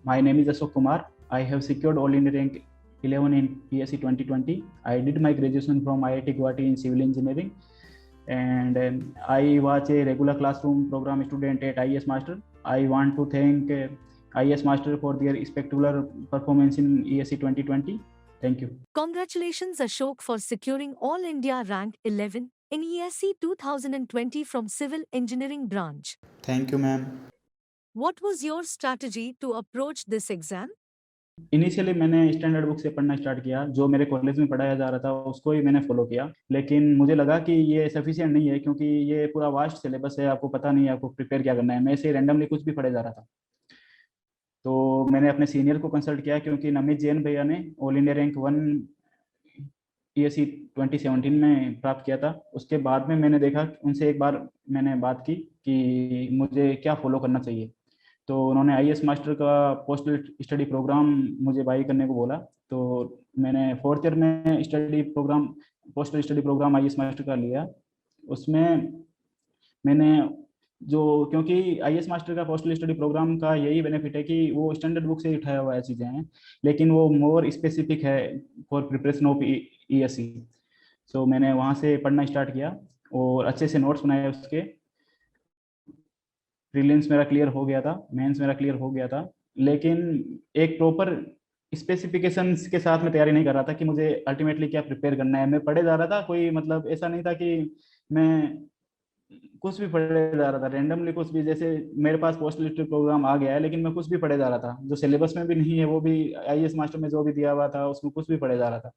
My name is Ashok Kumar. I have secured All India rank 11 in PSC 2020. I did my graduation from IIT Guwahati in civil engineering, and I was a regular classroom program student at IES Master. I want to thank IES Master for their spectacular performance in ESC 2020. Thank you. Congratulations, Ashok, for securing All India Rank 11 in ESC 2020 from Civil Engineering branch. Thank you, ma'am. What was your strategy to approach this exam? Initially मैंने standard book से पढ़ना start किया, जो मेरे college में पढ़ाया जा रहा था उसको ही मैंने फॉलो किया। लेकिन मुझे लगा कि ये सफिशिएंट नहीं है, क्योंकि ये पूरा वास्ट सिलेबस है, आपको पता नहीं है आपको प्रिपेयर क्या करना है। मैं ऐसे रैंडमली कुछ भी पढ़े जा रहा था। तो मैंने अपने सीनियर को कंसल्ट किया, क्योंकि नमित जैन भैया ने ऑल इंडिया रैंक 1 ESC 2017 में प्राप्त किया था। उसके बाद में मैंने देखा, उनसे एक बार मैंने बात की कि मुझे क्या फॉलो करना चाहिए। तो उन्होंने IES मास्टर का पोस्टल स्टडी प्रोग्राम मुझे बाई करने को बोला। तो मैंने फोर्थ ईयर में study programme postal study programme IES master का लिया। उसमें मैंने जो, क्योंकि IES मास्टर का पोस्टल स्टडी प्रोग्राम का यही बेनिफिट है कि वो स्टैंडर्ड बुक से ही उठाया हुआ है चीज़ें हैं, लेकिन वो मोर स्पेसिफिक है फॉर प्रिपरेशन ऑफ ESC। सो मैंने वहाँ से पढ़ना स्टार्ट किया और अच्छे से नोट्स बनाए उसके। प्रीलिम्स मेरा क्लियर हो गया था, मेंस मेरा क्लियर हो गया था, लेकिन एक प्रॉपर स्पेसिफिकेशंस के साथ मैं तैयारी नहीं कर रहा था कि मुझे अल्टीमेटली क्या प्रिपेयर करना है। मैं पढ़े जा रहा था, कोई मतलब ऐसा नहीं था कि मैं कुछ भी पढ़े जा रहा था रेंडमली कुछ भी। जैसे मेरे पास पोस्ट लिस्टेड प्रोग्राम आ गया है, लेकिन मैं कुछ भी पढ़े जा रहा था, जो सिलेबस में भी नहीं है, वो भी IES मास्टर में जो भी दिया हुआ था उसमें कुछ भी पढ़े जा रहा था।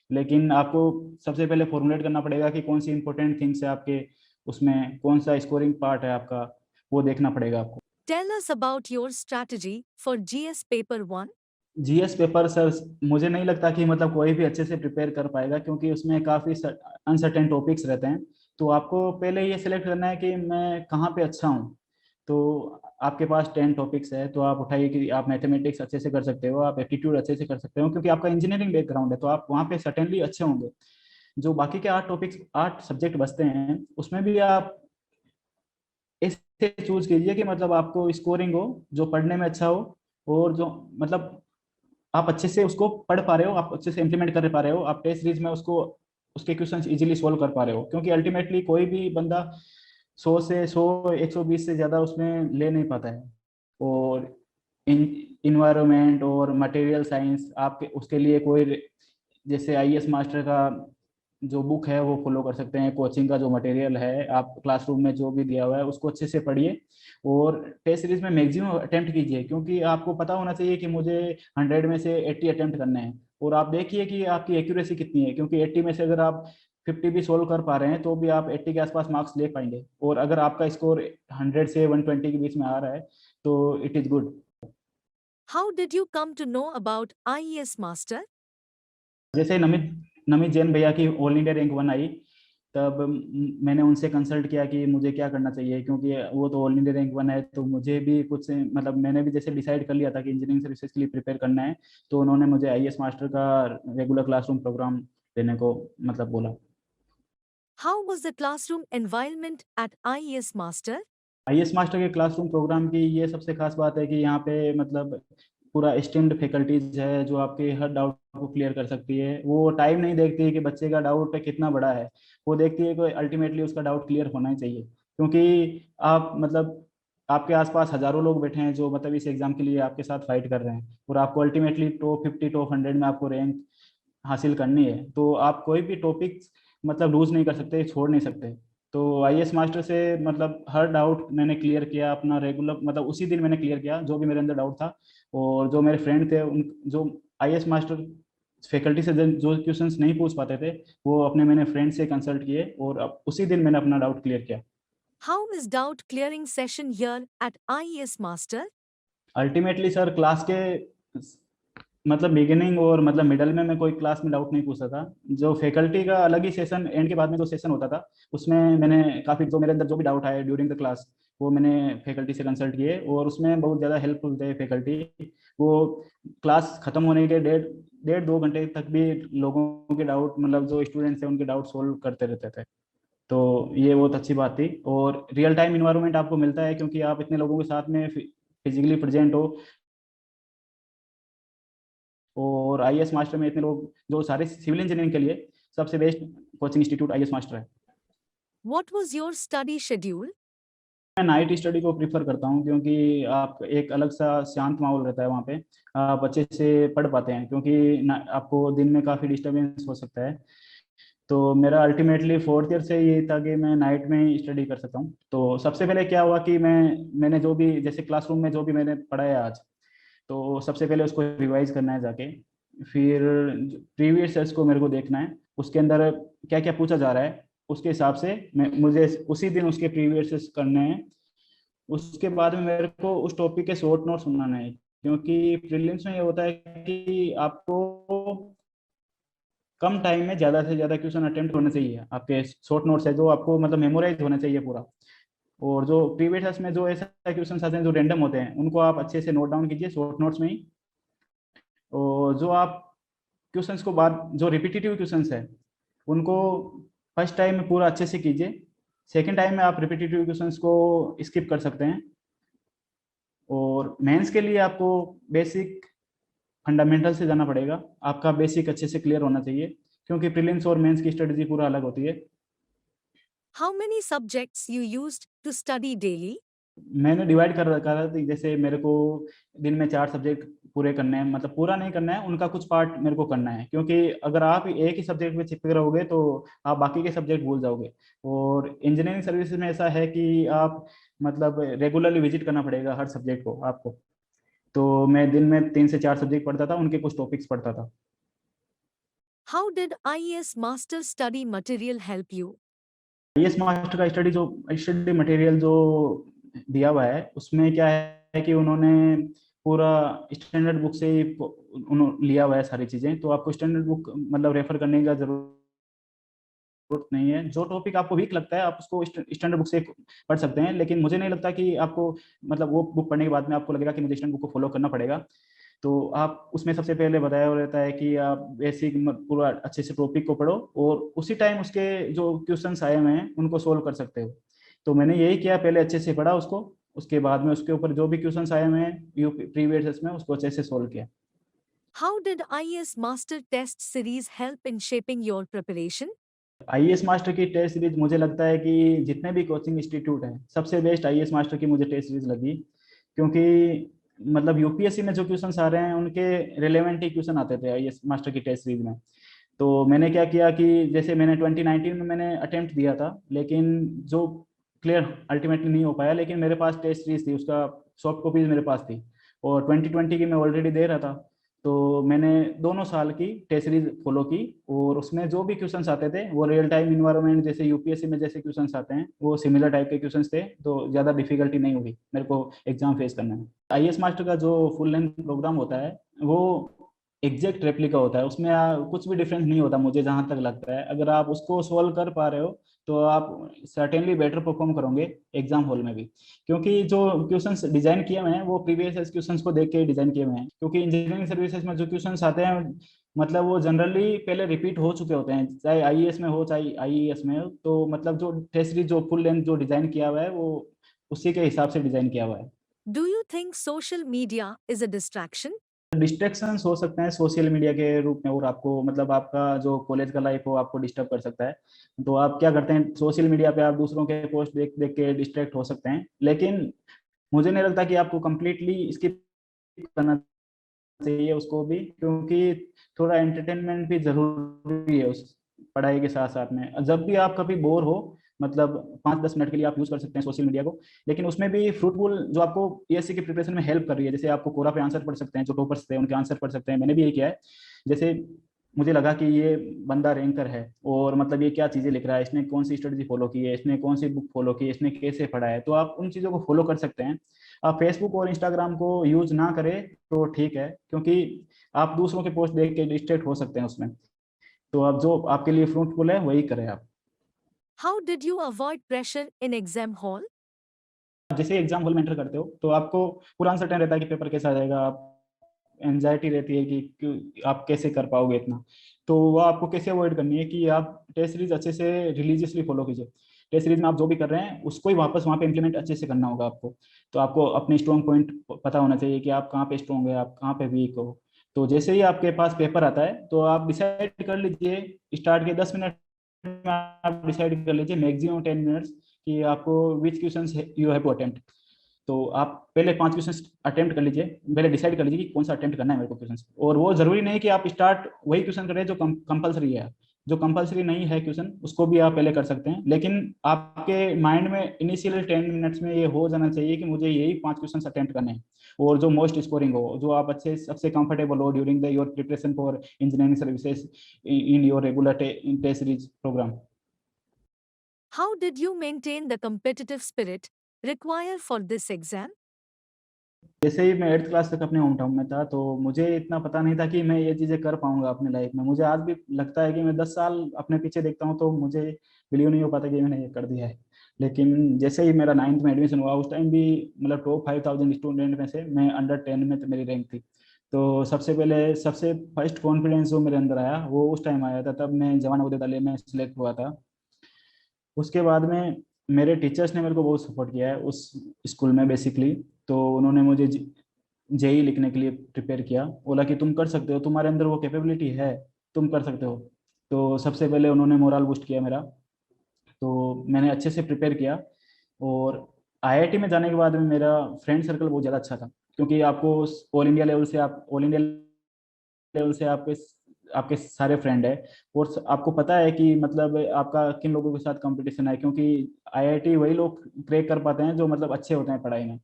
लेकिन आपको सबसे पहले फॉर्मुलेट करना पड़ेगा कि कौन सी इंपॉर्टेंट थिंग्स है आपके, उसमें कौन सा स्कोरिंग पार्ट है आपका, वो देखना पड़ेगा आपको। Tell us about your strategy for GS Paper 1. GS paper sir, मुझे नहीं लगता कि मतलब कोई भी अच्छे से प्रिपेयर कर पाएगा, क्योंकि उसमें काफ़ी अनसर्टेन टॉपिक्स रहते हैं। तो आपको पहले ये सिलेक्ट करना है कि मैं कहाँ पे अच्छा हूँ। तो आपके पास 10 टॉपिक्स है, तो आप उठाइए कि आप मैथमेटिक्स अच्छे से कर सकते हो, आप एप्टीट्यूड अच्छे से कर सकते हो, क्योंकि आपका इंजीनियरिंग बैकग्राउंड है, तो आप वहाँ पे सर्टेनली अच्छे होंगे। जो बाकी के 8 टॉपिक्स 8 सब्जेक्ट बचते हैं, उसमें भी आप ऐसे चूज कीजिए कि मतलब आपको स्कोरिंग हो, जो पढ़ने में अच्छा हो, और जो मतलब आप अच्छे से उसको पढ़ पा रहे हो, आप अच्छे से इंप्लीमेंट कर पा रहे हो, आप टेस्ट सीरीज में उसको उसके क्वेश्चंस इजीली सॉल्व कर पा रहे हो। क्योंकि अल्टीमेटली कोई भी बंदा 100 120 से ज़्यादा उसमें ले नहीं पाता है। और इन्वायरमेंट और मटेरियल साइंस आपके उसके लिए कोई, जैसे IES मास्टर का जो बुक है वो फॉलो कर सकते हैं। कोचिंग का जो मटेरियल है, आप क्लासरूम में जो भी दिया हुआ है उसको अच्छे से पढ़िए, और टेस्ट सीरीज में मैक्सिमम अटेम्प्ट कीजिए, क्योंकि आपको पता होना चाहिए कि मुझे 100 में से 80 अटेम्प्ट करने हैं। और आप देखिए कि आपकी एक्यूरेसी कितनी है, क्योंकि 80 में से अगर आप 50 भी सोल्व कर पा रहे हैं, तो भी आप 80 के आसपास मार्क्स ले पाएंगे। और अगर आपका स्कोर 100 से 120 के बीच में आ रहा है, तो it is good. How did you come to know about IES Master? जैसे नमित नमित जैन भैया की ऑल इंडिया रैंक 1 आई, तब मैंने उनसे कंसल्ट किया कि मुझे क्या करना चाहिए, क्योंकि वो तो ऑल इंडिया रैंक 1 है। तो मुझे भी कुछ मतलब मैंने भी जैसे डिसाइड कर लिया था कि इंजीनियरिंग सर्विसेज के लिए प्रिपेयर करना है। तो उन्होंने मुझे IES मास्टर का रेगुलर क्लासरूम प्रोग्राम देने को मतलब बोला। How was the classroom environment at IES Master? IES master के क्लासरूम प्रोग्राम की ये सबसे खास बात है कि यहाँ पे मतलब पूरा स्टीम्ड फैकल्टीज है, जो आपके हर डाउट को क्लियर कर सकती है। वो टाइम नहीं देखती है कि बच्चे का डाउट कितना बड़ा है, वो देखती है कि अल्टीमेटली उसका डाउट क्लियर होना ही चाहिए। क्योंकि आप मतलब आपके आसपास हजारों लोग बैठे हैं जो मतलब इस एग्जाम के लिए आपके साथ फाइट कर रहे हैं, और आपको अल्टीमेटली टॉप 50 टॉप 100 में आपको रैंक हासिल करनी है। तो आप कोई भी टॉपिक मतलब लूज नहीं कर सकते, छोड़ नहीं सकते। तो IES मास्टर से मतलब हर डाउट मैंने क्लियर किया अपना रेगुलर, मतलब उसी दिन मैंने क्लियर किया जो भी मेरे अंदर डाउट था। और जो मेरे फ्रेंड थे उन जो IES मास्टर फैकल्टी से जो क्वेश्चंस नहीं पूछ पाते थे, वो अपने मैंने फ्रेंड से कंसल्ट किए, और अब उसी दिन मैंने अपना डाउट क्लियर किया। How is doubt clearing session here at IES Master? Ultimately sir, class के मतलब बिगिनिंग और मतलब मिडल में मैं कोई क्लास में डाउट नहीं पूछता था। जो फैकल्टी का अलग ही सेशन, एंड के बाद में जो सेशन होता था, उसमें मैंने काफ़ी जो मेरे अंदर जो भी डाउट आए ड्यूरिंग द क्लास, वो मैंने फैकल्टी से कंसल्ट किए, और उसमें बहुत ज़्यादा हेल्पफुल थे फैकल्टी। वो क्लास खत्म होने के 1.5 2 घंटे तक भी लोगों के डाउट, मतलब जो स्टूडेंट्स हैं उनके डाउट सोल्व करते रहते थे। तो ये बहुत अच्छी बात थी। और रियल टाइम इन्वायरमेंट आपको मिलता है, क्योंकि आप इतने लोगों के साथ में फिजिकली प्रेजेंट हो। और आईएएस मास्टर में इतने लोग, जो सारे सिविल इंजीनियरिंग के लिए सबसे best coaching institute IAS master है। What was your study schedule? मैं नाइट स्टडी को प्रीफर करता हूँ, क्योंकि आप एक अलग सा शांत माहौल रहता है वहाँ पे, आप अच्छे से पढ़ पाते हैं, क्योंकि आपको दिन में काफ़ी डिस्टरबेंस हो सकता है। तो मेरा अल्टीमेटली फोर्थ ईयर से ये था कि मैं नाइट में ही स्टडी कर सकता हूँ। तो सबसे पहले क्या हुआ कि मैंने जो भी, जैसे क्लासरूम में जो भी मैंने पढ़ा है आज, तो सबसे पहले उसको रिवाइज करना है जाके। फिर प्रीवियस ईयर्स को मेरे को देखना है, उसके अंदर क्या क्या पूछा जा रहा है, उसके हिसाब से मुझे उसी दिन उसके प्रीवियस करने हैं। उसके बाद में मेरे को उस टॉपिक के शॉर्ट नोट्स बनाना है, क्योंकि प्रीलिम्स में ये होता है कि आपको कम टाइम में ज्यादा से ज्यादा क्वेश्चन अटेम्प्ट होने चाहिए। आपके शॉर्ट नोट्स है जो आपको मतलब मेमोराइज होना चाहिए पूरा। और जो प्रीवियस में जो ऐसा क्वेश्चन आते हैं जो रैंडम होते हैं, उनको आप अच्छे से नोट डाउन कीजिए शॉर्ट नोट्स में ही। और जो आप क्वेश्चंस को बाद, जो रिपीटेटिव क्वेश्चंस है, उनको फर्स्ट टाइम में पूरा अच्छे से कीजिए। सेकेंड टाइम में आप रिपीटेटिव क्वेश्चंस को स्किप कर सकते हैं। और मेंस के लिए आपको बेसिक फंडामेंटल से जाना पड़ेगा, आपका बेसिक अच्छे से क्लियर होना चाहिए, क्योंकि प्रीलिम्स और मेंस की स्ट्रेटजी पूरा अलग होती है। How many subjects you used to study daily? मैंने डिवाइड कर रखा था कि जैसे मेरे को दिन में 4 सब्जेक्ट पूरे करने हैं, मतलब पूरा नहीं करना है, उनका कुछ पार्ट मेरे को करना है, क्योंकि अगर आप एक ही सब्जेक्ट में चिपके रहोगे तो आप बाकी के सब्जेक्ट भूल जाओगे। और इंजीनियरिंग सर्विसेज में ऐसा है कि आप मतलब रेगुलरली विजिट करना पड़ेगा हर सब्जेक्ट को आपको। तो मैं दिन में 3 से 4 सब्जेक्ट पढ़ता था, उनके कुछ टॉपिक्स पढ़ता था। How did IES Master study material help you? IAS master का स्टडी मटेरियल जो दिया हुआ है, उसमें क्या है कि उन्होंने पूरा स्टैंडर्ड बुक से ही उन्होंने लिया हुआ है सारी चीजें। तो आपको स्टैंडर्ड बुक मतलब रेफर करने का जरूरत नहीं है। जो टॉपिक आपको वीक लगता है आप उसको स्टैंडर्ड बुक से पढ़ सकते हैं, लेकिन मुझे नहीं लगता कि आपको मतलब वो बुक पढ़ने के बाद में आपको लगेगा कि मुझे स्टैंडर्ड बुक को फॉलो करना पड़ेगा। तो आप उसमें सबसे पहले बताया हुआ रहता है कि आप बेसिक पूरा अच्छे से टॉपिक को पढ़ो, और उसी टाइम उसके जो क्वेश्चंस आए हुए हैं उनको सोल्व कर सकते हो। तो मैंने यही किया, पहले अच्छे से पढ़ा उसको, उसके बाद में उसके ऊपर जो भी क्वेश्चंस आए हुए हैं प्रीवियस में, उसको अच्छे से सोल्व किया। How did IES Master Test Series help in shaping your preparation? IAS master की टेस्ट सीरीज मुझे लगता है कि जितने भी कोचिंग इंस्टीट्यूट हैं, सबसे बेस्ट आईएएस मास्टर की मुझे टेस्ट सीरीज लगी। क्योंकि मतलब यूपीएससी में जो क्वेश्चन आ रहे हैं उनके रिलेवेंट ही क्वेश्चन आते थे आईएएस मास्टर की टेस्ट सीरीज में। तो मैंने क्या किया कि जैसे मैंने 2019 में मैंने अटेम्प्ट दिया था, लेकिन जो क्लियर अल्टीमेटली नहीं हो पाया, लेकिन मेरे पास टेस्ट सीरीज थी, उसका सॉफ्ट कॉपीज मेरे पास थी, और 2020 की मैं ऑलरेडी दे रहा था। तो मैंने दोनों साल की टेस्ट सीरीज फॉलो की, और उसमें जो भी क्वेश्चंस आते थे वो रियल टाइम इन्वायरमेंट, जैसे यूपीएससी में जैसे क्वेश्चंस आते हैं वो सिमिलर टाइप के क्वेश्चंस थे। तो ज़्यादा डिफिकल्टी नहीं हुई मेरे को एग्जाम फेस करने में। आईएएस मास्टर का जो फुल लेंथ प्रोग्राम होता है वो एग्जैक्ट रेप्लिका होता है, उसमें कुछ भी डिफरेंस नहीं होता मुझे जहां तक लगता है। अगर आप उसको सोल्व कर पा रहे हो तो आप सर्टेनली बेटर परफॉर्म करोगे एग्जाम हॉल में भी, क्योंकि जो क्वेश्चंस डिजाइन किए हुए हैं वो प्रीवियस क्वेश्चंस को देख के डिजाइन किए हुए हैं। क्योंकि इंजीनियरिंग सर्विसेज में जो क्वेश्चंस आते हैं मतलब वो जनरली पहले रिपीट हो चुके होते हैं, चाहे आईएएस में हो चाहे आईईएस में हो। तो मतलब जो टेस्ट सीरीज जो फुल लेंथ जो डिजाइन किया हुआ है वो उसी के हिसाब से डिजाइन किया हुआ है। Do you think social media is a distraction? Distractions हो सकते हैं सोशल मीडिया के रूप में, और आपको मतलब आपका जो कॉलेज का लाइफ हो आपको डिस्टर्ब कर सकता है। तो आप क्या करते हैं, सोशल मीडिया पे आप दूसरों के पोस्ट देख देख के डिस्ट्रैक्ट हो सकते हैं, लेकिन मुझे नहीं लगता कि आपको कंप्लीटली स्किप करना चाहिए उसको भी, क्योंकि थोड़ा एंटरटेनमेंट भी जरूरी है उस पढ़ाई के साथ साथ में। जब भी आप कभी बोर हो, मतलब 5-10 मिनट के लिए आप यूज कर सकते हैं सोशल मीडिया को, लेकिन उसमें भी फ्रूटफुल जो आपको पीएससी की प्रिपरेशन में हेल्प कर रही है। जैसे आपको कोरा पे आंसर पढ़ सकते हैं, जो टॉपर्स थे उनके आंसर पढ़ सकते हैं, मैंने भी यही किया है। जैसे मुझे लगा कि ये बंदा रैंकर है, और मतलब ये क्या चीजें लिख रहा है, इसने कौन सी स्ट्रेटजी फॉलो की है, इसने कौन सी बुक फॉलो की है, इसने कैसे पढ़ा है, तो आप उन चीजों को फॉलो कर सकते हैं। आप फेसबुक और इंस्टाग्राम को यूज ना करें तो ठीक है, क्योंकि आप दूसरों के पोस्ट देख के डिस्ट्रैक्ट हो सकते हैं उसमें। तो आप जो आपके लिए फ्रूटफुल है वही करें आप। How did you avoid pressure in exam hall? जैसे एग्जाम हॉल में एंटर करते हो तो आपको पूरा अनसर्टेन रहता है कि पेपर कैसा जाएगा, आप एंजाइटी रहती है कि आप कैसे कर पाओगे इतना। तो वो आपको कैसे अवॉइड करनी है कि आप टेस्ट सीरीज अच्छे से रिलीजियसली फॉलो कीजिए। टेस्ट सीरीज में आप जो भी कर रहे हैं उसको ही वापस वहाँ पे इम्प्लीमेंट अच्छे से करना होगा आपको। तो आपको अपने स्ट्रॉन्ग पॉइंट पता होना चाहिए कि आप कहाँ पे स्ट्रॉन्ग है, आप कहाँ पे वीक हो। तो जैसे ही आपके पास पेपर आता है तो आप डिसाइड कर लीजिए, स्टार्ट के 10 मिनट में आप डिसाइड कर लीजिए, मैक्सिमम 10 मिनट्स, कि आपको which questions you have to attempt. तो आप पहले 5 क्वेश्चन अटेम्प्ट कर लीजिए, पहले डिसाइड कर लीजिए कि कौन सा अटेम्प्ट करना है मेरे को क्वेश्चन। और वो जरूरी नहीं कि आप स्टार्ट वही क्वेश्चन करें जो कंपलसरी है। जो कंपलसरी नहीं है क्वेश्चन उसको भी आप पहले कर सकते हैं, लेकिन आपके माइंड में इनिशियल 10 मिनट्स में ये हो जाना चाहिए कि मुझे यही 5 क्वेश्चन अटेम्प्ट करने हैं, और जो मोस्ट स्कोरिंग हो, जो आप अच्छे सबसे कंफर्टेबल हो during the your preparation for engineering services in your regular test series programme. How did you maintain the competitive spirit required for this exam? जैसे ही मैं 8th क्लास तक अपने होम टाउन में था, तो मुझे इतना पता नहीं था कि मैं ये चीज़ें कर पाऊंगा अपनी लाइफ में। मुझे आज भी लगता है कि मैं 10 साल अपने पीछे देखता हूँ तो मुझे बिलीव नहीं हो पाता कि मैंने ये कर दिया है। लेकिन जैसे ही मेरा 9th में एडमिशन हुआ, उस टाइम भी मतलब टॉप 5,000 स्टूडेंट में से मैं अंडर 10 में तो मेरी रैंक थी। तो सबसे पहले सबसे फर्स्ट कॉन्फिडेंस जो मेरे अंदर आया वो उस टाइम आया था, तब मैं जवान नवोदय विद्यालय में सिलेक्ट हुआ था। उसके बाद में मेरे टीचर्स ने मेरे को बहुत सपोर्ट किया है उस स्कूल में बेसिकली। तो उन्होंने मुझे जेई लिखने के लिए प्रिपेयर किया, बोला कि तुम कर सकते हो, तुम्हारे अंदर वो कैपेबिलिटी है, तुम कर सकते हो। तो सबसे पहले उन्होंने मोरल बूस्ट किया मेरा। तो मैंने अच्छे से प्रिपेयर किया। और आईआईटी में जाने के बाद में मेरा फ्रेंड सर्कल बहुत ज़्यादा अच्छा था, क्योंकि आपको ऑल इंडिया लेवल से आपके आपके सारे फ्रेंड है, और आपको पता है कि मतलब आपका किन लोगों के साथ कंपटीशन है, क्योंकि आईआईटी वही लोग क्रैक कर पाते हैं जो मतलब अच्छे होते हैं पढ़ाई में।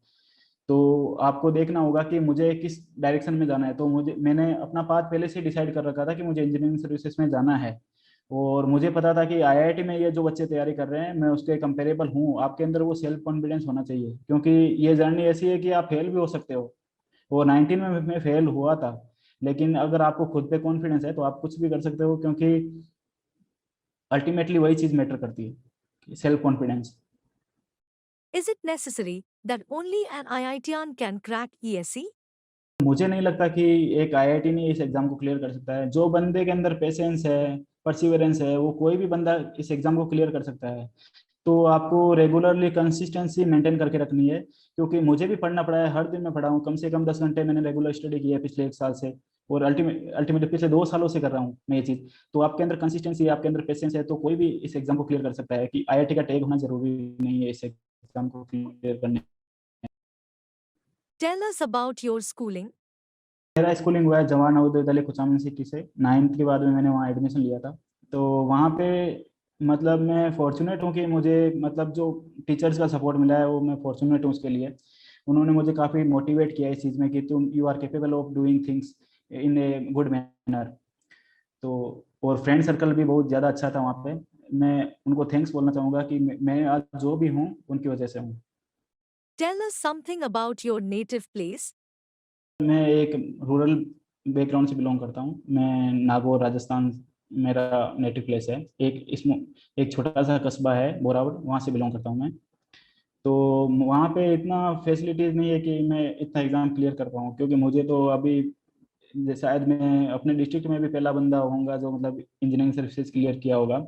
तो आपको देखना होगा कि मुझे किस डायरेक्शन में जाना है। तो मैंने अपना पाथ पहले से डिसाइड कर रखा था कि मुझे इंजीनियरिंग सर्विसेज में जाना है। और मुझे पता था कि आईआईटी में ये जो बच्चे तैयारी कर रहे हैं मैं उसके कंपेरेबल हूँ। आपके अंदर वो सेल्फ कॉन्फिडेंस होना चाहिए, क्योंकि ये जर्नी ऐसी है कि आप फेल भी हो सकते हो। वो 19 में मैं फेल हुआ था, लेकिन अगर आपको खुद पे कॉन्फिडेंस है तो आप कुछ भी कर सकते हो, क्योंकि अल्टीमेटली वही चीज मैटर करती है, self confidence. Is it necessary that only an IITian can crack ESE? मुझे नहीं लगता कि एक आईआईटी ने इस एग्जाम को क्लियर कर सकता है। जो बंदे के अंदर पेशेंस है, परसिवरेंस है, वो कोई भी बंदा इस एग्जाम को क्लियर कर सकता है। तो आपको रेगुलरली कंसिस्टेंसी मेंटेन करके रखनी है, क्योंकि मुझे भी पढ़ना पड़ा है, हर दिन मैं पढ़ा हूँ, कम से कम 10 घंटे मैंने रेगुलर स्टडी की है पिछले 1 साल से। और अल्टीमेटली पिछले 2 सालों से कर रहा हूँ मैं ये चीज़। तो आपके अंदर कंसिस्टेंसी है, आपके अंदर पेशेंस है, तो कोई भी इस एग्जाम को क्लियर कर सकता है। कि आईआईटी का टैग होना जरूरी नहीं है इस एग्जाम को क्लियर करने। Tell us about your schooling. मेरा स्कूलिंग हुआ है जवाहर नवोदय विद्यालय कुचामन सिटी से। 9th के बाद में मैंने वहाँ एडमिशन लिया था। तो वहाँ पे मतलब मैं फॉर्चुनेट हूँ कि मुझे मतलब जो टीचर्स का सपोर्ट मिला है वो मैं फॉर्चुनेट हूँ उसके लिए। उन्होंने मुझे काफ़ी मोटिवेट किया इस चीज़ में कि तुम you are capable of doing things in a good manner. तो और फ्रेंड सर्कल भी बहुत ज़्यादा अच्छा था वहाँ पे। मैं उनको थैंक्स बोलना चाहूँगा कि मैं आज जो भी हूँ उनकी वजह से हूँ। Tell us something about your native place. मैं एक रूरल बैकग्राउंड से बिलोंग करता हूँ। मैं नागौर राजस्थान मेरा नेटिव प्लेस है। एक छोटा सा कस्बा है बोरावट, वहाँ से बिलोंग करता हूँ मैं। तो वहाँ पे इतना फैसिलिटीज नहीं है कि मैं इतना एग्जाम क्लियर कर पाऊँ, क्योंकि मुझे तो अभी शायद मैं अपने डिस्ट्रिक्ट में भी पहला बंदा होऊंगा जो मतलब इंजीनियरिंग सर्विसेज क्लियर किया होगा।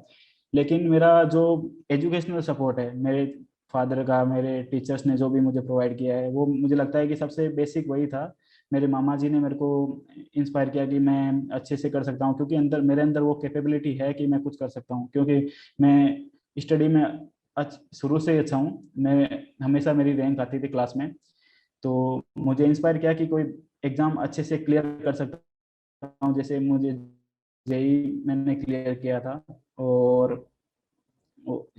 लेकिन मेरा जो एजुकेशनल सपोर्ट है मेरे फादर का, मेरे टीचर्स ने जो भी मुझे प्रोवाइड किया है, वो मुझे लगता है कि सबसे बेसिक वही था। मेरे मामा जी ने मेरे को इंस्पायर किया कि मैं अच्छे से कर सकता हूँ, क्योंकि मेरे अंदर वो कैपेबिलिटी है कि मैं कुछ कर सकता हूँ। क्योंकि मैं स्टडी में शुरू से ही अच्छा हूँ। मैं हमेशा मेरी रैंक आती थी क्लास में। तो मुझे इंस्पायर किया कि कोई एग्जाम अच्छे से क्लियर कर सकता हूँ। जैसे मुझे जेई मैंने क्लियर किया था, और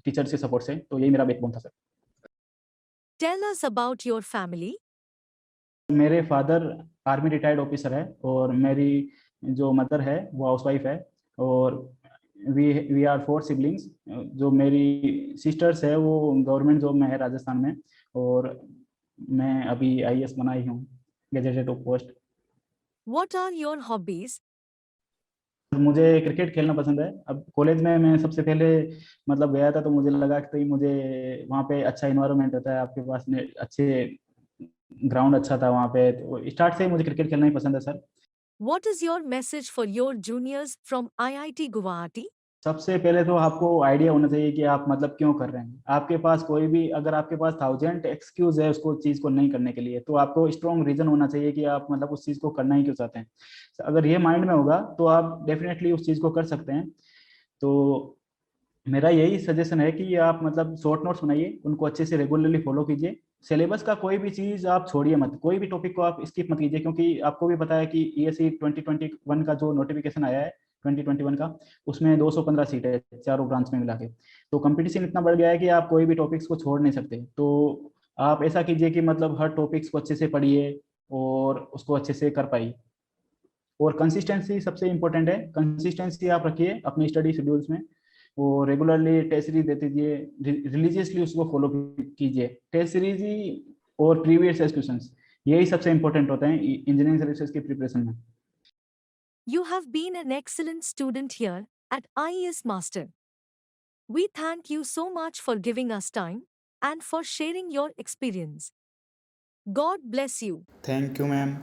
टीचर्स के सपोर्ट से। तो यही मेरा बैकबोन था sir. Tell us about your family. मेरे फादर आर्मी रिटायर्ड ऑफिसर है, और मेरी जो मदर है वो हाउसवाइफ है। और वी वी आर 4 सिबलिंग्स। जो मेरी सिस्टर्स है वो गवर्नमेंट जॉब में है राजस्थान में। और मैं अभी आईएएस बना ही हूँ, gazetted of post. What are your hobbies? मुझे क्रिकेट खेलना पसंद है। अब कॉलेज में मैं सबसे पहले मतलब गया था, तो मुझे लगा कि मुझे वहाँ पे अच्छा इन्वायरमेंट होता है, आपके पास में अच्छे ग्राउंड अच्छा था वहाँ पे। तो स्टार्ट से ही मुझे क्रिकेट खेलना ही पसंद है sir. What is your message for your juniors from IIT Guwahati? सबसे पहले तो आपको आइडिया होना चाहिए कि आप मतलब क्यों कर रहे हैं। आपके पास कोई भी, अगर आपके पास 1000 एक्सक्यूज है उसको चीज को नहीं करने के लिए, तो आपको स्ट्रॉन्ग रीजन होना चाहिए कि आप मतलब उस चीज को करना ही क्यों चाहते हैं। अगर ये माइंड में होगा तो आप डेफिनेटली उस चीज को कर सकते हैं। तो मेरा यही सजेशन है कि आप मतलब शॉर्ट नोट्स बनाइए, उनको अच्छे से रेगुलरली फॉलो कीजिए। सिलेबस का कोई भी चीज आप छोड़िए मत, कोई भी टॉपिक को आप स्किप मत कीजिए, क्योंकि आपको भी पता है कि ईएससी 2021 का जो नोटिफिकेशन आया है 2021 का, उसमें 215 सीट है चारों ब्रांच में मिला के। तो कंपटीशन इतना बढ़ गया है कि आप कोई भी टॉपिक्स को छोड़ नहीं सकते। तो आप ऐसा कीजिए कि मतलब हर टॉपिक्स को अच्छे से पढ़िए और उसको अच्छे से कर पाइए। और कंसिस्टेंसी सबसे इंपॉर्टेंट है, कंसिस्टेंसी आप रखिए अपनी स्टडी शेड्यूल्स में। वो रेगुलरली टेस्ट सीरीज देते दीजिए, रिलीजियसली उसको फॉलो कीजिए। टेस्ट सीरीज ही और प्रीवियस क्वेश्चंस, यही सबसे इंपॉर्टेंट होते हैं इंजीनियरिंग सर्विसेज की प्रिपरेशन में। You have been an excellent student here at IES Master. We thank you so much for giving us time and for sharing your experience. God bless you. Thank you ma'am.